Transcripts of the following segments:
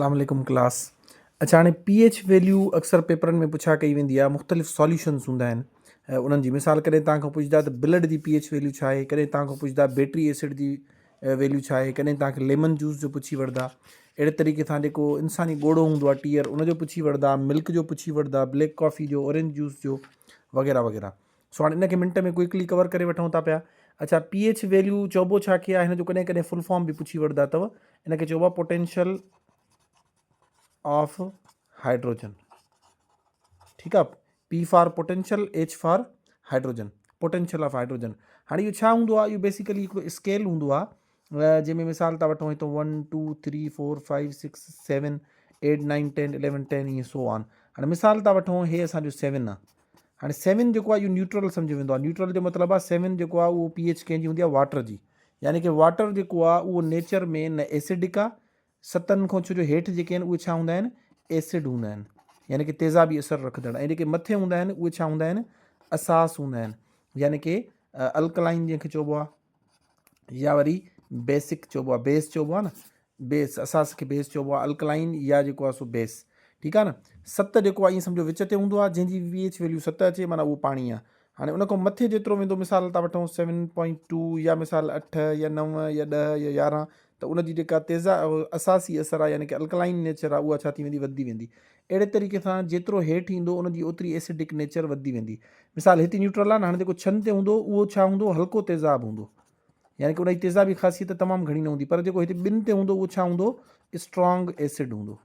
अस्सलाम वालेकुम क्लास। अच्छा हाणे पीएच वैल्यू अक्सर पेपरनि में पुछा कई वेंदी आहे। मुख़्तलिफ़ सॉल्यूशंस हूंदा आहिनि, उन्हनि जी मिसाल कॾहिं तव्हां खां पुछंदा त ब्लड जी पीएच वैल्यू छा आहे, कॾहिं तव्हां खां पुछंदा बैटरी एसिड जी वैल्यू छा आहे, कॾहिं तव्हांखे लेमन जूस जो पुछी वठंदा। अहिड़े तरीक़े सां जेको इंसानी ॻोड़ो हूंदो आहे टीयर उनजो पुछी वठंदा, मिल्क जो पुछी वठंदा, ब्लैक कॉफ़ी जो, ऑरेंज जूस जो वग़ैरह वग़ैरह। सो हाणे इनखे मिंट में क्विकली कवर करे वठूं था पिया। अच्छा पीएच वैल्यू चइबो छा खे आहे, हिन जो कॾहिं कॾहिं फुल फॉर्म बि पुछी वठंदा अथव। इनखे चइबो आहे पोटेंशियल ऑफ हाइड्रोजन। ठीक है, P for potential, H for hydrogen, potential of hydrogen. हाँ ये छा हूंदो आहे, इहो बेसिकली हिकिड़ो स्केल हूंदो आहे जंहिंमें मिसाल था वठूं हितो 1 2 3 4 5 6 7 8 9 10 11 10 ईअं सो ऑन। हाणे मिसाल था वठूं हे असांजो 7 आहे। हाणे 7 जेको आहे इहो न्यूट्रल सम्झो वेंदो आहे। न्यूट्रल जो मतिलबु आहे 7 जेको आहे उहो पी एच कंहिंजी हूंदी आहे, वाटर जी। यानी कि वाटर जेको आहे उहो नेचर में न एसिडिक आहे। 7 खां छो जो हेठि जेके आहिनि उहे छा हूंदा आहिनि, एसिड हूंदा आहिनि, यानी कि तेज़ाबी असरु रखंदड़। ऐं जेके मथे हूंदा आहिनि उहे छा हूंदा आहिनि, असास हूंदा आहिनि, यानी कि अल्कलाइन जंहिंखे चइबो आहे, या वरी बेसिक चइबो आहे, बेस चइबो आहे न, बेस, असास खे बेस चइबो आहे, अल्कलाइन या जेको आहे सो बेस। ठीकु आहे न। 7 जेको आहे ईअं सम्झो विच ते हूंदो आहे, जंहिंजी पी एच वैल्यू 7 अचे माना उहो पाणी आहे। हाणे उन खां मथे जेतिरो वेंदो, मिसाल था वठूं 7.2 या मिसाल 8 या 9 या 10 या 11, त उनजी जेका तेज़ा असासी असरु आहे, यानी कि अल्कलाइन नेचर आहे, उहा छा थी वेंदी, वधंदी वेंदी। अहिड़े तरीक़े सां जेतिरो हेठि ईंदो उनजी ओतिरी एसिडिक नेचर वधंदी वेंदी। मिसाल हिते न्यूट्रल आहे न, हाणे जेको छन ते हूंदो उहो छा हूंदो, हल्को तेज़ाब हूंदो, यानी कि उनजी तेज़ाबी ख़ासियत तमामु घणी न हूंदी। पर जेको हिते ॿिनि ते हूंदो उहो छा हूंदो, स्ट्रॉन्ग एसिड हूंदो,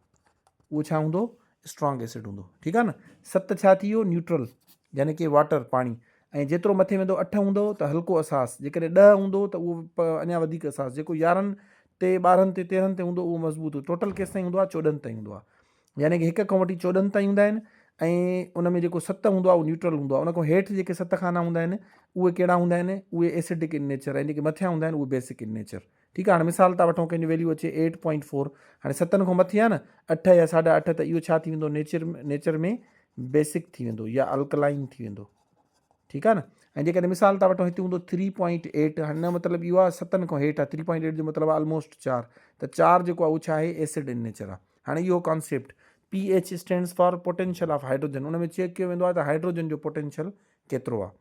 उहो छा हूंदो, स्ट्रॉन्ग एसिड हूंदो। ठीकु आहे न। 7 छा थी वियो, न्यूट्रल, यानी कि वाटर, पाणी। ऐं जेतिरो मथे वेंदो 8 हूंदो त हल्को असास, जेकॾहिं 10 हूंदो त उहो अञा वधीक असास, जेको 11 ते 12 ते 13 ते हूंदो उहो मज़बूत। टोटल केसि ताईं हूंदो आहे, 14 ताईं हूंदो आहे, यानी कि 1 खां वठी 14 ताईं हूंदा आहिनि। ऐं उन में जेको 7 हूंदो आहे उहो न्यूट्रल हूंदो आहे। उन खां हेठि जेके 7 खाना हूंदा आहिनि उहे कहिड़ा हूंदा आहिनि, उहे एसिडिक इन नेचर, ऐं जेके मथियां हूंदा आहिनि उहे बेसिक इन नेचर। ठीकु आहे। हाणे मिसाल था वठूं, कंहिंजी वैल्यू अचे 8.4। हाणे 7 खां मथे आहे न, 8 या 8.5, त इहो छा थी वेंदो, नेचर में बेसिक थी वेंदो या अल्कलाइन थी वेंदो। ठीकु आहे न। ऐं जेकॾहिं मिसाल था वठूं हिते हूंदो 3.8, हाणे न मतिलबु इहो आहे 7 खां हेठि आहे, 3.8 जो मतिलबु आहे ऑलमोस्ट 4, त 4 जेको आहे उहो छा आहे, एसिड इन नेचर आहे। हाणे इहो concept P H stands for potential of hydrogen, उन में चेक कयो वेंदो आहे त हाइड्रोजन जो पोटेंशियल केतिरो आहे।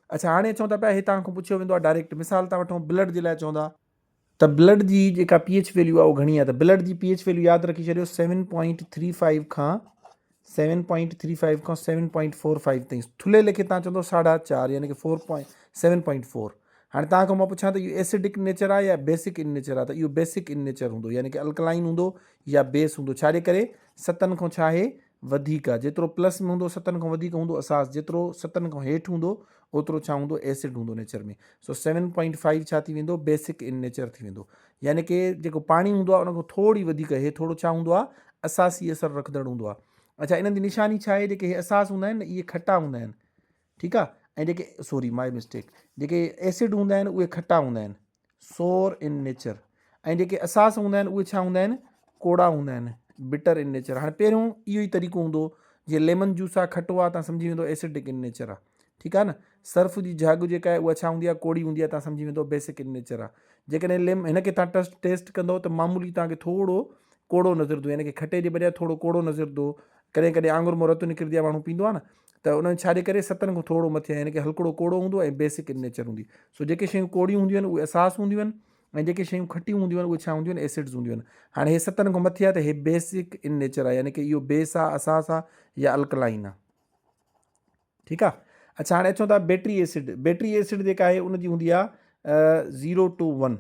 अच्छा हाणे चऊं था पिया, हे तव्हां खां पुछियो वेंदो आहे डायरेक्ट। मिसाल था वठूं ब्लड जे लाइ चवंदा त ब्लड जी जेका पी एच वैल्यू आहे उहो घणी आहे, त blood G P H value यादि रखी छॾियो 7.35 खां 7.35 खां 7.45 ताईं। थुले लेखे तव्हां चवंदो 4.5, यानी कि 7.4। हाणे तव्हां खां मां पुछां त इहो एसिडिक नेचर आहे या बेसिक इन नेचर आहे, त इहो बेसिक इन नेचर हूंदो, यानी कि अल्कलाइन हूंदो या बेस हूंदो। छाजे करे, 7 खां छा आहे, वधीक आहे। जेतिरो प्लस में हूंदो 7 खां वधीक हूंदो असास, जेतिरो 7 खां हेठि हूंदो ओतिरो छा हूंदो, एसिड हूंदो नेचर में। सो 7.5 छा थी वेंदो, बेसिक इन नेचर थी वेंदो, यानी कि जेको पाणी हूंदो आहे उन खां थोरी वधीक हे थोरो छा हूंदो आहे, असासी असरु रखंदड़ हूंदो आहे। अच्छा इन्हनि जी निशानी छा आहे, जेके असास हूंदा आहिनि न इहे खटा हूंदा आहिनि। ठीकु आहे। ऐं जेके सॉरी माय मिस्टेक, जेके एसिड हूंदा आहिनि उहे खटा हूंदा आहिनि, सोर इन नेचर। ऐं जेके असास हूंदा आहिनि उहे छा हूंदा आहिनि, कोड़ा हूंदा आहिनि, बिटर इन नेचर। हाणे पहिरियों इहो ई तरीक़ो हूंदो, जीअं लेमन जूस आहे खटो आहे, तव्हां सम्झी वेंदो एसिडिक इन नेचर आहे। ठीकु आहे न। सर्फ जी जग जेका आहे उहा छा हूंदी आहे, कोड़ी हूंदी आहे, तव्हां सम्झी वेंदो बेसिक इन नेचर आहे। जेकॾहिं हिनखे तव्हां टेस्ट कंदो त मामूली तव्हांखे थोरो कोड़ो नज़रंदो, यानी कि खटे जे बजाए थोरो कोड़ो नज़रंदो। कॾहिं कॾहिं आंगुर मां रतु निकिरंदी आहे, माण्हू पींदो आहे न, त उन छाजे करे 7 खां थोरो मथे आहे, यानी कि हल्को कोड़ो हूंदो ऐं बेसिक इन नेचर हूंदी। सो जेके शयूं कोड़ियूं हूंदियूं आहिनि उहे असास हूंदियूं आहिनि, ऐं जेके शयूं खटियूं हूंदियूं आहिनि उहे छा हूंदियूं आहिनि, एसिड्स हूंदियूं आहिनि। हाणे हे 7 खां मथे आहे त हे बेसिक इन नेचर आहे, यानी कि इहो बेस आहे, असास आहे या अल्कलाइन आहे। ठीकु आहे। अच्छा हाणे अचूं था बैटरी एसिड। बैटरी एसिड जेका आहे उनजी हूंदी आहे 0 to 1।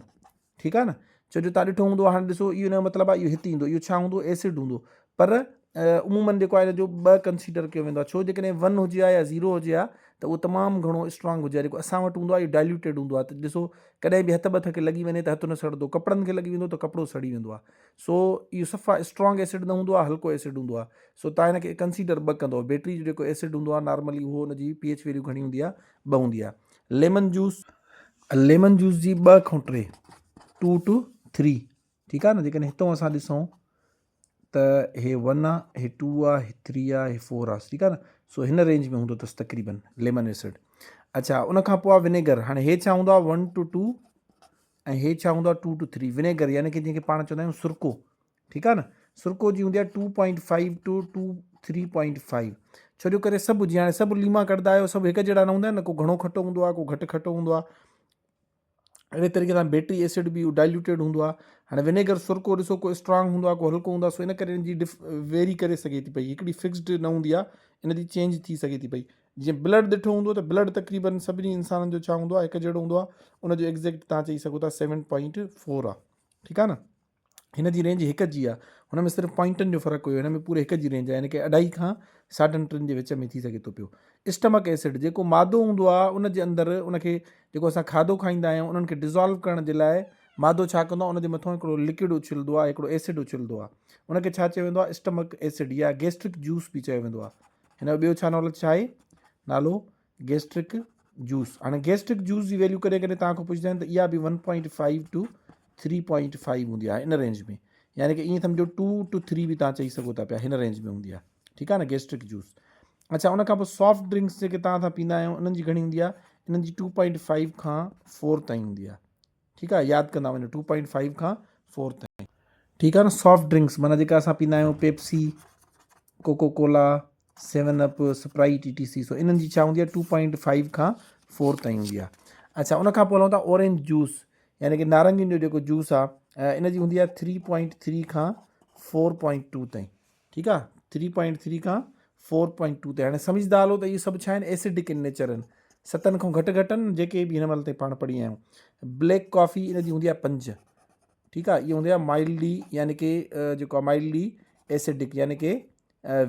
ठीकु आहे न। छो जो तव्हां ॾिठो हूंदो, हाणे ॾिसो इहो न मतिलबु आहे इहो हिते ईंदो, इहो छा हूंदो, एसिड हूंदो। पर उमूमन जेको आहे हिन जो 2 कंसीडर कयो वेंदो आहे। छो, जेकॾहिं 1 हुजे हा या 0 हुजे हा त उहो तमामु घणो स्ट्रॉन्ग हुजे हा। जेको असां वटि हूंदो आहे इहो डाइल्यूटेड हूंदो आहे, त ॾिसो कॾहिं बि हथ खे लॻी वञे त हथु न सड़ंदो, कपिड़नि खे लॻी वेंदो त कपिड़ो सड़ी वेंदो आहे। सो इहो सफ़ा स्ट्रॉन्ग एसिड न हूंदो आहे, हल्को एसिड हूंदो आहे। सो तव्हां हिनखे कंसीडर 2 कंदो। बैटरी जो जेको एसिड हूंदो आहे नॉर्मली उहो हुनजी पी एच वैल्यू घणी हूंदी आहे, 2 हूंदी आहे। लेमन जूस जी 2 खां 3, 2 to 3। ठीकु आहे न। जेकॾहिं हितां असां ॾिसूं त हे 1 आहे, हे 2 आहे, हे 3 आहे, हे 4 आहे। ठीकु आहे न। सो हिन रेंज में हूंदो अथसि तक़रीबन लेमन एसिड। अच्छा उन खां पोइ आहे विनेगर। हाणे हे छा हूंदो आहे, 1 to 2, ऐं हे छा हूंदो आहे 2 to 3। विनेगर यानी कि जंहिंखे पाण चवंदा आहियूं सुरको। ठीकु आहे न। सुरको जी हूंदी आहे 2.5 टू 3.5। छो जो करे सभु जीअं हाणे सभु लीमा कढंदा आहियो सभु हिकु जहिड़ा न हूंदा आहिनि न, को घणो खटो हूंदो आहे, को घटि खटो हूंदो आहे। अहिड़े तरीक़े सां बैटरी एसिड बि डाइल्यूटेड हूंदो आहे। हाणे विनेगर सुरको ॾिसो को स्ट्रांग हूंदो आहे, को हल्को हूंदो आहे, सो इन करे इन जी वेरी करे सघे थी पई, हिकिड़ी फिक्स्ड न हूंदी आहे, इन जी चेंज थी सघे थी पई। जीअं ब्लड ॾिठो हूंदो त ब्लड तक़रीबन सभिनी इंसाननि जो छा हूंदो आहे, हिकु जहिड़ो हूंदो आहे, उनजो एग्ज़ैक्ट तव्हां चई सघो था 7.4 आहे। ठीकु आहे न, हिन जी रेंज हिकु जी आहे, हुन में सिर्फ़ु पॉइंटनि जो फ़र्क़ु हुयो, हिन में पूरे हिकु जी रेंज आहे, यानी कि 2.5 खां 3.5 जे विच में थी सघे थो पियो। स्टमक एसिड जेको मादो हूंदो आहे उन जे अंदरि उनखे जेको असां खाधो खाईंदा आहियूं उन्हनि खे डिज़ोल्व करण जे लाइ मादो छा कंदो आहे, उनजे मथां हिकिड़ो लिक्विड उछलंदो आहे, हिकिड़ो एसिड उछलंदो आहे, उनखे छा चयो वेंदो आहे, स्टमक एसिड या गैस्ट्रिक जूस बि चयो वेंदो आहे। हिन जो ॿियो छा नालो छा आहे, नालो गैस्ट्रिक जूस। हाणे गैस्ट्रिक जूस जी वैल्यू करे करे तव्हां खां पुछंदा आहिनि त इहा बि 1.5 टू 3.5 हूंदी आहे, इन रेंज में, यानी कि ईअं सम्झो 2 टू 3 बि तव्हां चई सघो था पिया, हिन रेंज में हूंदी आहे। ठीकु आहे न, गैस्ट्रिक जूस। अच्छा, उन खां पोइ सॉफ्ट ड्रिंक्स जेके तव्हां सां पींदा आहियो उन्हनि जी घणी हूंदी आहे, इन्हनि जी 2.5 खां 4 ताईं हूंदी आहे। ठीकु आहे, यादि कंदा वञो 2.5 खां 4 ताईं। ठीकु आहे न, सॉफ्ट ड्रिंक्स माना जेका असां पींदा आहियूं, Pepsi, Coca Cola, 7 Up, Sprite, ETC, so इन्हनि जी छा हूंदी आहे, 2.5 खां 4 ताईं हूंदी आहे। अच्छा, उन खां पोइ हलूं था ऑरेंज जूस, यानी कि नारंगियुनि जो जेको जूस आहे, इन जी हूंदी आहे 3.3 खां 4.2 ताईं। ठीकु आहे, 3.3 खां 4.2 ताईं। हाणे सम्झंदा हलो त इहे सभु छा आहिनि, एसिडिक इन नेचर आहिनि, 7 खां घटि आहिनि, जेके बि हिन महिल ताईं पाण पढ़ी आहियूं। ब्लैक कॉफ़ी इन जी हूंदी आहे 5। ठीकु आहे, इहा हूंदी आहे माइल्डली, यानी कि जेको आहे माइल्डली एसिडिक, यानी कि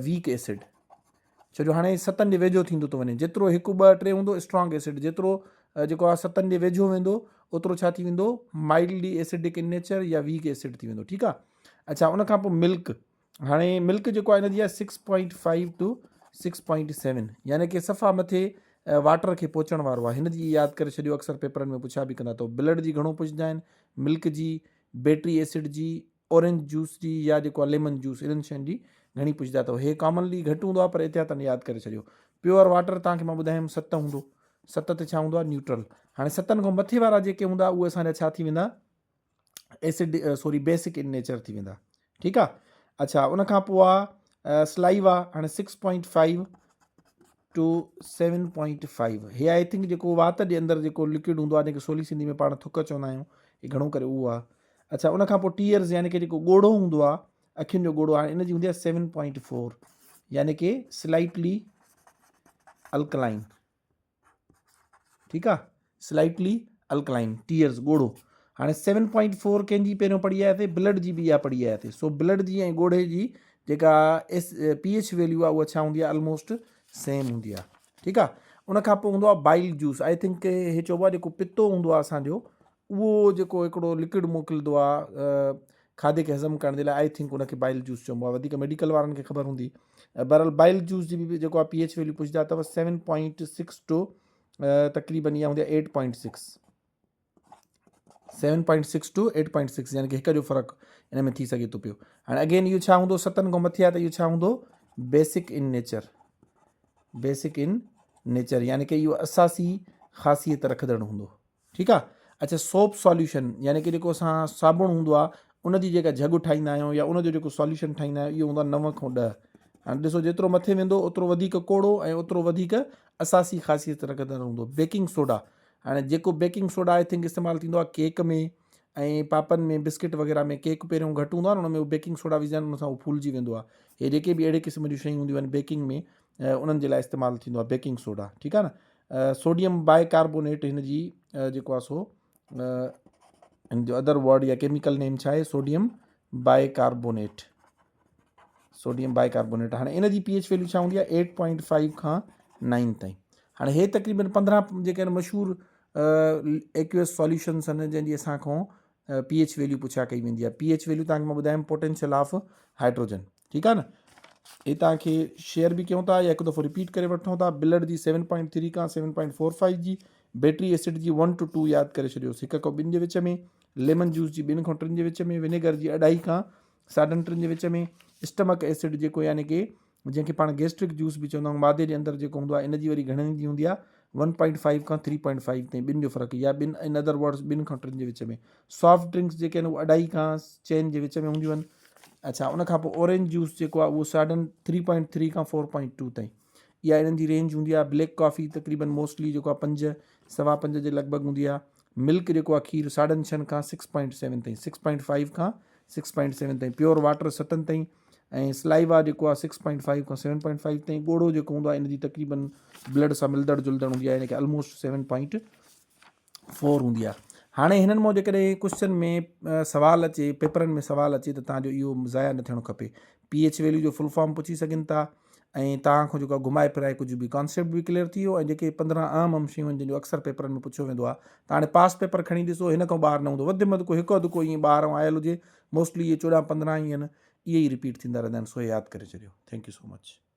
वीक एसिड। छो जो हाणे 7 जे वेझो थींदो थो वञे, जेतिरो 1, 2, 3 हूंदो स्ट्रॉन्ग एसिड, जेतिरो जेको आहे 7 जे वेझो वेंदो ओतिरो छा थी वेंदो, माइल्डली एसिडिक इन नेचर या वीक एसिड थी वेंदो। ठीकु आहे। अच्छा, उन खां पोइ मिल्क, हाणे मिल्क जेको आहे हिनजी आहे 6.5 टू 6.7, यानी कि सफ़ा मथे वाटर खे पहुचण वारो आहे। हिन जी यादि करे छॾियो, अक्सर पेपरनि में पुछा बि कंदा अथव। ब्लड जी घणो पुछंदा आहिनि, मिल्क जी, बैटरी एसिड जी, ऑरेंज जूस जी, या जेको आहे लेमन जूस, इन्हनि शयुनि जी घणी पुछंदा अथव। हे कॉमनली घटि हूंदो आहे, पर एहतियातनि यादि करे छॾियो। प्योर वाटर तव्हांखे मां ॿुधायमि 7 हूंदो, 7 ते छा हूंदो आहे, न्यूट्रल। हाणे 7 खां मथे वारा जेके हूंदा उहे असांजा छा थी वेंदा, बेसिक इन नेचर थी वेंदा। ठीकु आहे। अच्छा, उन खां पोइ आहे स्लाइवा, हाणे 6.5 टू 7.5, हे आई थिंक जेको वात जे अंदरि जेको लिक्विड हूंदो आहे, जेके सोली सिंधी में पाण थुक चवंदा आहियूं, हे घणो करे उहो आहे। अच्छा, उन खां पोइ टीयर्स, यानी कि जेको ॻोढ़ो हूंदो आहे, अखियुनि जो ॻोढ़ो, हाणे इन जी हूंदी आहे 7.4, यानी कि स्लाइटली अल्कलाइन। ठीकु आहे, स्लाइटली अल्कलाइन, टीयर्स ॻोढ़ो। हाणे 7.4 कंहिंजी पहिरियों पढ़ी आयासीं, ब्लड जी बि इहा पढ़ी आयासीं। सो ब्लड जी ऐं ॻोढ़े जी जेका pH वैल्यू आहे उहा छा हूंदी आहे, ऑलमोस्ट सेम हूंदी आहे। ठीकु आहे। उन खां पोइ हूंदो आहे बाइल जूस, आई थिंक हे चइबो आहे जेको पितो हूंदो आहे असांजो, उहो जेको हिकिड़ो लिक्विड मोकिलींदो आहे खाधे खे हज़म करण जे लाइ, आई थिंक उनखे बाइल जूस चइबो आहे, वधीक मेडिकल वारनि खे ख़बर हूंदी। बहरहाल बाइल जूस जी बि जेको आहे pH वैल्यू पुछंदा अथव 7.6 टू तक़रीबन इहा हूंदी आहे 8.6, 7.6 टू 8.6, यानी कि हिक जो फ़र्क़ु इन में थी सघे थो पियो। हाणे अगेन इहो छा हूंदो, 7 खां मथे आहे त इहो छा हूंदो, basic in nature, basic in nature, यानी कि इहो असासी ख़ासियत रखंदड़ हूंदो। ठीकु आहे। अच्छा, सोप सॉल्यूशन, यानी कि जेको असां साबुण हूंदो आहे उनजी जेका झग ठाहींदा आहियूं या उनजो जेको सॉल्यूशन ठाहींदा आहियूं, इहो हूंदो आहे 9 खां 10। हाणे ॾिसो, जेतिरो मथे वेंदो ओतिरो वधीक कोड़ो ऐं ओतिरो वधीक असासी ख़ासियत रखंदड़ हूंदो। बेकिंग सोडा, हाणे जेको बेकिंग सोडा आई थिंक इस्तेमालु थींदो आहे केक में ऐं पापनि में, बिस्किट वग़ैरह में, केक पहिरियों घटि हूंदो आहे न, उनमें बेकिंग सोडा विझनि, उन सां उहो फूलिजी वेंदो आहे। हे जेके बि अहिड़े क़िस्म जूं शयूं हूंदियूं आहिनि बेकिंग में, उन्हनि जे लाइ इस्तेमालु थींदो आहे बेकिंग सोडा। ठीकु आहे न। सोडियम बाइकार्बोनेट, हिन जी जेको आहे सो हिन जो अदर वर्ड या केमिकल नेम छा आहे, सोडियम बाइकार्बोनेट, सोडियम बाइकार्बोनेट। हाणे इन जी pH वैल्यू छा हूंदी आहे, 8.5 खां 9 ताईं। हाणे हे तक़रीबन 15 जेके आहिनि मशहूरु एक्वियस सॉल्यूशन्स आहिनि जंहिंजी असांखां pH वैल्यू पुछा कई वेंदी आहे। pH वैल्यू तव्हांखे मां ॿुधायमि पोटेंशियल ऑफ हाइड्रोजन। ठीकु आहे न। हे तव्हांखे शेयर बि कयूं था या हिकु दफ़ो रिपीट करे वठूं था। ब्लड जी 7.3 खां 7.45 जी, बैटरी एसिड जी 1 टू 2 यादि करे छॾियोसि, 1 खां 2 जे विच में, लेमन जूस जी 2 खां 3 जे विच में, विनेगर जी 2.5 खां 3.5 जे विच में, स्टमक एसिड जेको यानी कि जंहिंखे पाण गैस्ट्रिक जूस बि चवंदा आहियूं, मादे जे अंदरि जेको हूंदो आहे, इन जी वरी घणनि जी हूंदी आहे, 1.5 खां 3.5 ताईं, ॿिनि जो फ़र्क़ु, या ॿिनि इन अदर वर्ड्स 2 खां 3 जे विच में। सॉफ्ट ड्रिंक्स जेके आहिनि उहे 2.5 खां 4 जे विच में हूंदियूं आहिनि। अच्छा, उन खां पोइ ऑरेंज जूस जेको आहे उहो 3.3 खां 4.2 ताईं, इहा इन्हनि जी रेंज हूंदी आहे। ब्लैक कॉफ़ी तक़रीबन मोस्टली जेको आहे 5 सवा 5 जे लॻभॻि हूंदी आहे। मिल्क जेको आहे खीर 6.5 खां 6.7 ताईं, 6.5 खां 6.7 ताईं, प्योर वाटर 7 ताईं, ऐं स्लाइवा जेको आहे 6.5 खां 7.5 ताईं। ॻोढ़ो जेको हूंदो आहे इन जी तक़रीबन ब्लड सां मिलंदड़ जुलंदड़ हूंदी आहे, यानी कि ऑलमोस्ट 7.4 हूंदी आहे। हाणे हिननि मां जेकॾहिं क्वेश्चन में सवाल अचे, पेपरनि में सवाल अचे त तव्हांजो इहो ज़ाया न थियणो खपे। पीएच वैल्यू जो फुल फॉर्म पुछी सघनि था, ऐं तव्हां खां जेको आहे घुमाए फिराए कुझु बि कॉन्सेप्ट बि क्लियर थी वियो, ऐं जेके 15 आम शयूं आहिनि जंहिंजो अक्सर पेपरनि में पुछियो वेंदो आहे। त हाणे पास पेपर खणी ॾिसो, हिन खां ॿाहिरि न हूंदो, वधि में वधि कोई हिकु अधु कोई ईअं ॿार आयल हुजे, मोस्टली इहे 14-15 ई आहिनि, इहे ई रिपीट थींदा रहंदा आहिनि, सो यादि करे छॾियो। Thank you so much.